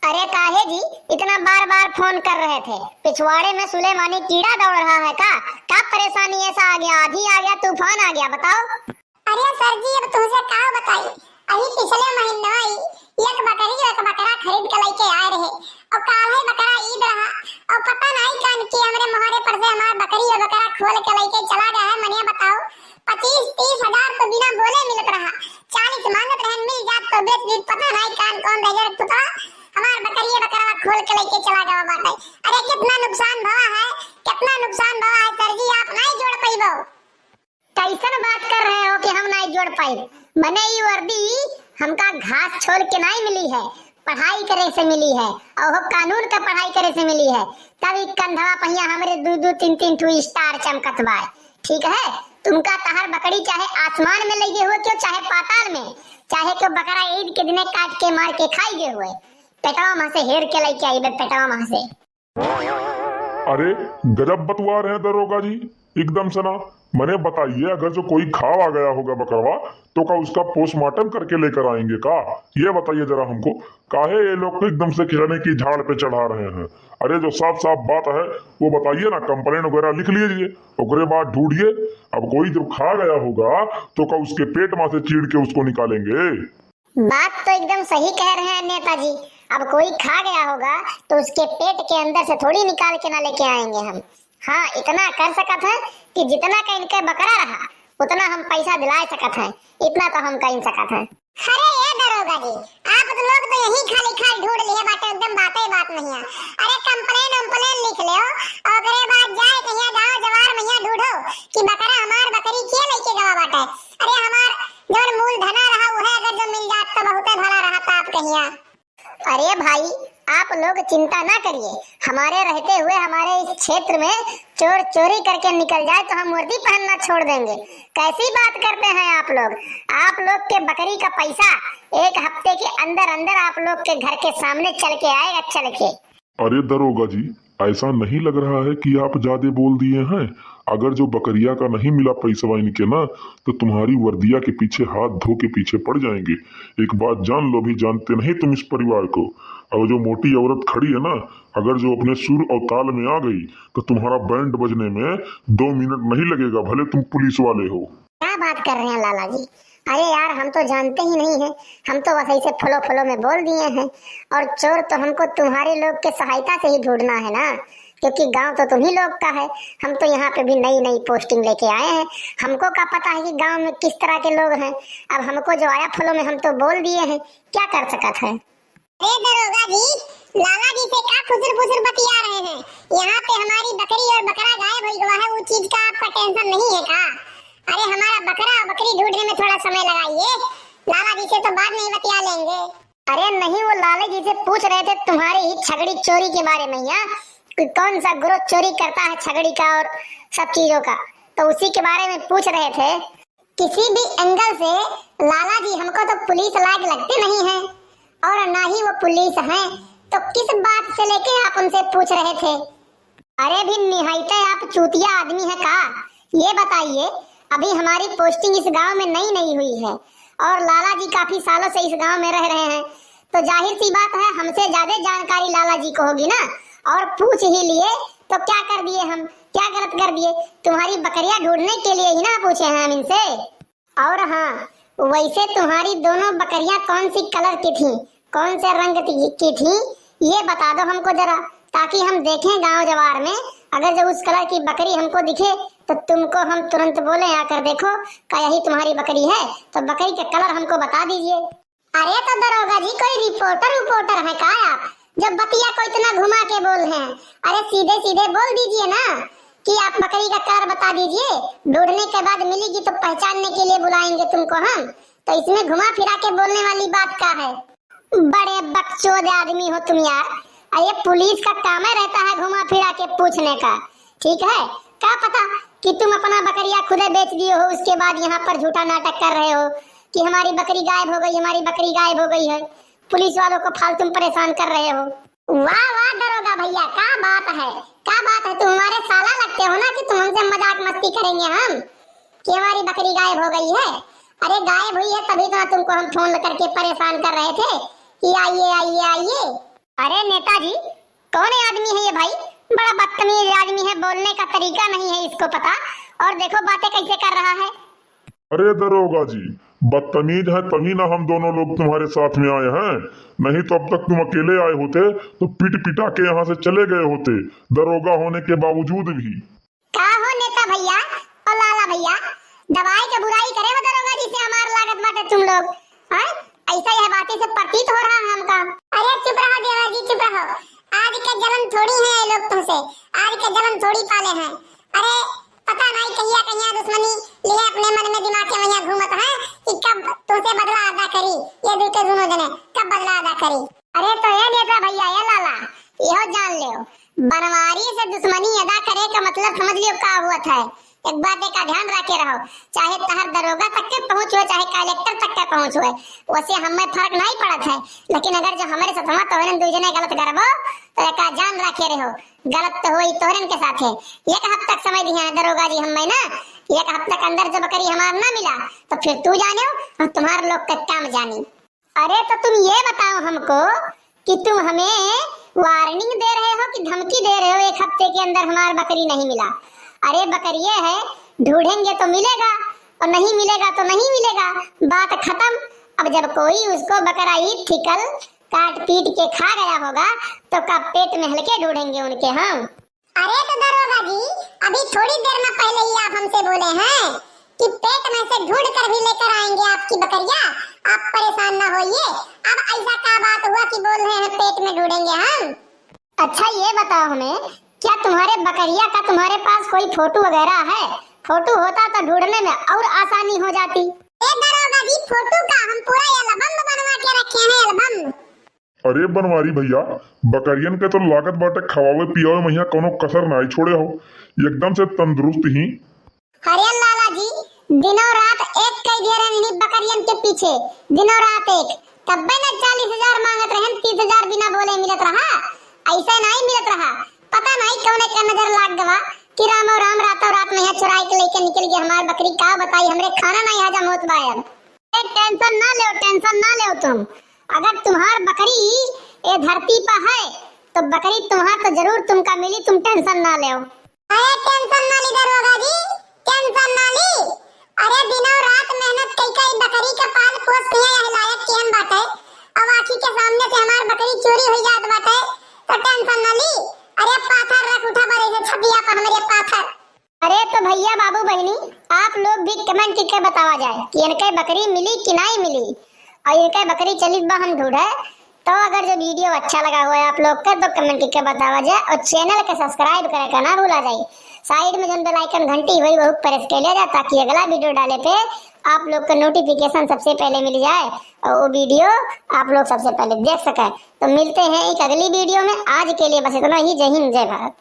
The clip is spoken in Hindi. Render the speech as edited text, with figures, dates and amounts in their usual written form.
अरे काहे जी इतना बार बार फोन कर रहे थे? पिछवाड़े में सुलेमानी कीड़ा दौड़ रहा है का? क्या परेशानी ऐसा आ गया? आधी आ गया, तूफान आ गया, बताओ। अरे सर जी अब तुमसे का बताई। अभी पिछले महीने एक बकरा खरीद के लेके आए रहे और काहे बकरा ईद रहा और पता नहीं कान की हमरे मोहरे पर से हमार बकरी और बकरा खोल के लेके चला गया है। मनिया बताओ 25-30 हजार तो बिना बोले मिलत रहा, 40 मांगत रहन मिल जात तो बेच दी। पता नहीं कान कौन भेजर तो हमार बकरी बकरा खोल के लेके चला गया बाटे। अरे कितना नुकसान भवा है, कितना नुकसान भवा है सर जी, आप नहीं जोड़ पाइबो। कैसन बात कर रहे हो कि हम नहीं जोड़ पाए? मने ये वर्दी हमका घास छोड़ के नहीं मिली है, पढ़ाई करे से मिली है और वो कानून का पढ़ाई करे से मिली है। तभी कंधवा पहिया हमरे 2-2 3-3 ठू स्टार चमकत बा। ठीक है, तुमका तहर बकरी चाहे आसमान में लगे हुए क्यों, चाहे पाताल में, चाहे क्यों बकरा ईद के दिने काट के मार के खाई गए हुए, पेटवा वहां से हेर के लेके आई बे, पेटवा वहां से। अरे गजब बतवा रहे हैं दरोगा जी, एकदम सना। मने बताइए, अगर जो कोई खाव आ गया होगा बकरवा तो का उसका पोस्टमार्टम करके लेकर आएंगे का? ये बताइए जरा हमको, काहे ये लोग तो एकदम से खिलने की झाड़ पे चढ़ा रहे हैं? अरे जो साफ साफ बात है वो बताइए ना, कंप्लेंट वगैरह लिख लीजिए, उसके बाद ढूंढिए। अब कोई जब खा गया होगा तो का उसके पेट में से चीड़ के उसको निकालेंगे? बात तो एकदम सही कह रहे हैं नेताजी। अब कोई खा गया होगा तो उसके पेट के अंदर से थोड़ी निकाल के ना लेके आएंगे हम। हाँ, इतना कर सकत है कि जितना का इनके बकरा रहा उतना हम पैसा दिला सकत है, इतना तो हम कह सकत है। अरे ये दरोगा जी, आप तो लोग तो यही खाली ढूंढ लिए बाटे, एकदम बात नहीं है। अरे कंप्लेन लिख ले और अगले बार जाए कहिया गांव जवार मैया ढूंढो कि बकरा हमार बकरी के लेके गवा बाटे। अरे हमार जो मूल धना रहा वो है, अगर जो मिल जात तो बहुत भला रहा था। आप कहिया अरे भाई, आप लोग चिंता ना करिए, हमारे रहते हुए हमारे इस क्षेत्र में चोर चोरी करके निकल जाए तो हम वर्दी पहनना छोड़ देंगे? कैसी बात करते हैं आप लोग? आप लोग के बकरी का पैसा 1 हफ्ते के अंदर अंदर आप लोग के घर के सामने चल के आएगा, चल के। अरे दरोगा जी, ऐसा नहीं लग रहा है कि आप ज्यादा बोल दिए हैं? अगर जो बकरिया का नहीं मिला पैसा इनके ना, तो तुम्हारी वर्दिया के पीछे हाथ धो के पीछे पड़ जाएंगे। एक बात जान लो, भी जानते नहीं तुम इस परिवार को। और जो मोटी औरत खड़ी है ना, अगर जो अपने सुर और ताल में आ गई तो तुम्हारा बैंड बजने में 2 मिनट नहीं लगेगा, भले तुम पुलिस वाले हो। क्या बात कर रहे हैं लाला जी? अरे यार, हम तो जानते ही नहीं है, हम तो बस ऐसे फलो में बोल दिए हैं। और चोर तो हमको तुम्हारे लोग के सहायता से ही ढूंढना है ना, क्योंकि गांव तो तुम्ही लोग का है। हम तो यहाँ पे भी नई पोस्टिंग लेके आए हैं, हमको क्या पता है कि गांव में किस तरह के लोग हैं। अब हमको जो आया फलों में हम तो बोल दिए हैं, क्या कर सकत है। अरे दरोगा जी, लाला जी से क्या खुसर बतिया रहे हैं? यहाँ पे हमारी बकरी और बकरा गायब हो गया है, वो चीज का आपका टेंशन नहीं है का? अरे हमारा बकरा और बकरी ढूंढने में थोड़ा समय लगाइए, लाला जी से तो बाद में ही बतिया लेंगे। अरे नहीं, वो लाला जी से पूछ रहे थे तुम्हारी ही छगड़ी चोरी के बारे में, या कौन सा ग्रोह चोरी करता है छगड़ी का और सब चीजों का, तो उसी के बारे में पूछ रहे थे। किसी भी एंगल से लाला जी हमको तो पुलिस लायक लगते नहीं है, और ना ही वो पुलिस हैं, तो किस बात से लेके आप उनसे पूछ रहे थे? अरे भी निहायते आप चूतिया आदमी है का? ये बताइए, अभी हमारी पोस्टिंग इस गांव में नई हुई है और लाला जी काफी सालों से इस गांव में रह रहे हैं, तो जाहिर सी बात है हमसे ज्यादा जानकारी लाला जी को होगी ना। और पूछ ही लिए तो क्या कर दिए हम, क्या गलत कर दिए? तुम्हारी बकरियां ढूंढने के लिए ही ना पूछे हैं हम इनसे। और हाँ, वैसे तुम्हारी दोनों बकरियां कौन सी कलर की थी, कौन से रंग की थी, ये बता दो हमको जरा, ताकि हम देखें गांव जवार में। अगर जो उस कलर की बकरी हमको दिखे तो तुमको हम तुरंत बोले आकर देखो क्या यही तुम्हारी बकरी है, तो बकरी का कलर हमको बता दीजिए। अरे तो दरोगा जी, कोई रिपोर्टर है का आप, जब बतिया को इतना घुमा के बोल हैं? अरे सीधे बोल दीजिए ना कि आप बकरी का कलर बता दीजिए, ढूंढने के बाद मिलेगी तो पहचानने के लिए बुलाएंगे तुमको हम। तो इसमें घुमा फिरा के बोलने वाली बात का है? बड़े बकचोद आदमी हो तुम यार। ये पुलिस का काम है रहता है घुमा फिरा के पूछने का, ठीक है? क्या पता कि तुम अपना बकरिया खुदे बेच दिए हो, उसके बाद यहाँ पर झूठा नाटक कर रहे हो कि हमारी बकरी गायब हो गई, हमारी बकरी गायब हो गई है, पुलिस वालों को फालतू परेशान कर रहे हो। वाह दरोगा भैया, क्या बात है, क्या बात है? तुम हमारे साला लगते हो ना कि तुम हमसे मजाक मस्ती करेंगे हम कि हमारी बकरी गायब हो गई है। अरे गायब हुई है तभी तो तुमको हम फोन करके परेशान कर रहे थे कि आइए आइए आइए। अरे नेताजी, कौन आदमी है ये भाई? बड़ा बदतमीज आदमी है, बोलने का तरीका नहीं है इसको पता, और देखो बातें कैसे कर रहा है। अरे दरोगा जी, बदतमीज है तभी ना हम दोनों लोग तुम्हारे साथ में आए हैं, नहीं तो अब तक तुम अकेले आए होते तो पीट पिटा के यहाँ से चले गए होते, दरोगा होने के बावजूद भी। का हो नेता भैया और लाला भैया, दवाई के बुराई करे हो दरोगा जी से हमार लागत बाटे तुम लोग, हैं? ऐसा यह बातें से प्रतीत हो रहा है हमका। अरे चुप रहो देवर जी, चुप रहो। आज के जलन थोड़ी है ये लोग तुमसे, आज के जलन थोड़ी पाले हैं। अरे पता नहीं कहिया कहिया दुश्मनी लिए अपने मन में दिमाग के वहिया घूमत है कि कब तुमसे बदला अदा करी, ये दूसरे दोनों जने कब बदला अदा करी। अरे तो ये नेता भैया ये लाला, यहो जान लियो, बनवारी से दुश्मनी अदा करे का मतलब समझ लियो का हुआ है। एक बात का ध्यान रखे रहो, चाहे तहर दरोगा तक के पहुंच हो, चाहे कलेक्टर तक के पहुंच हो, वैसे हमें फर्क नहीं पड़त है, लेकिन अगर जो हमारे साथ हुआ तो दो जने गलत करबो तो एक जान रखे रहो, गलत तो हुई तोहरन के साथ है। एक हफ्ता तक समय दिया है दरोगा जी हमें ना, एक हफ्ते के अंदर जब बकरी हमार ना मिला तो फिर तू जाने और तुम्हारे लोग का काम जानी। अरे तो तुम ये बताओ हमको कि तुम हमें वार्निंग दे रहे हो कि धमकी दे रहे हो एक हफ्ते के अंदर हमार बकरी नहीं मिला? अरे बकरी है, ढूंढेंगे तो मिलेगा और नहीं मिलेगा तो नहीं मिलेगा, बात खत्म। अब जब कोई उसको बकरा ईद ठिकल काट पीट के खा गया होगा तो कब पेट में हल्के ढूंढेंगे उनके हम। अरे तो दरोगा जी, अभी थोड़ी देर में पहले ही आप हमसे बोले हैं कि पेट में से ढूंढ कर भी लेकर आएंगे आपकी बकरियां, आप परेशान ना होइए। अब ऐसा क्या बात हुआ कि बोल रहे हैं पेट में ढूंढेंगे हम? अच्छा ये बताओ हमें, क्या तुम्हारे बकरिया का तुम्हारे पास कोई फोटो वगैरह है? फोटो होता तो ढूंढने में और आसानी हो जाती। ए दरोगा जी, फोटो का हम पूरा एल्बम बनवा के रखे हैं, एल्बम। अरे बनवारी भैया, बकरियन के तो लागत बाटे खवावे पियावे मैया कोनो कसर ना छोड़े हो, एकदम से तंदुरुस्त ही। अरे लाला जी, दिनों रात एक कई दे रहे हैं बकरियन के पीछे, दिनों रात एक, तब भी ना 40,000 मांगत रहे, 30,000 बिना बोले मिलत रहा, ऐसा नहीं मिलत रहा। पता नहीं कौन का नजर लाग गवा कि रामो राम रातों रात में यहाँ चुराई के लेके निकल गया हमारी बकरी। का बताई हमरे खाना नहीं हजम होत बायर। टेंशन ना ले, टेंशन ना ले तुम, अगर तुम्हार बकरी ये धरती पर है तो बकरी तुम्हार तो जरूर तुमका मिली, तुम टेंशन ना ले। अरे टेंशन ना ली दरोगा जी, टेंशन ना ली। अरे दिनों रात मेहनत कई बकरी का पाल पोस के यह लायक की हम बात है, अब आँखी के सामने से हमार बकरी चोरी हो जात बात है तो टेंशन ना ली। अरे पाथर रख उठा बड़े से छतिया पर हमारे पाथर। अरे तो भैया बाबू बहनी, आप लोग भी कमेंट करके बतावा जाए कि इनके बकरी मिली कि नहीं मिली, और इनके बकरी चली बा हम ढूंढे। तो अगर जो वीडियो अच्छा लगा हुआ है आप लोग का तो कमेंट करके बतावा जाए, और चैनल के सब्सक्राइब करे का ना भूला जाए। साइड में जो बेल आइकन घंटी हुई वो प्रेस कर ले जाए ताकि अगला वीडियो डाले पे आप लोग का नोटिफिकेशन सबसे पहले मिल जाए और वो वीडियो आप लोग सबसे पहले देख सके। तो मिलते हैं एक अगली वीडियो में, आज के लिए बस इतना ही। जय हिंद जय भारत।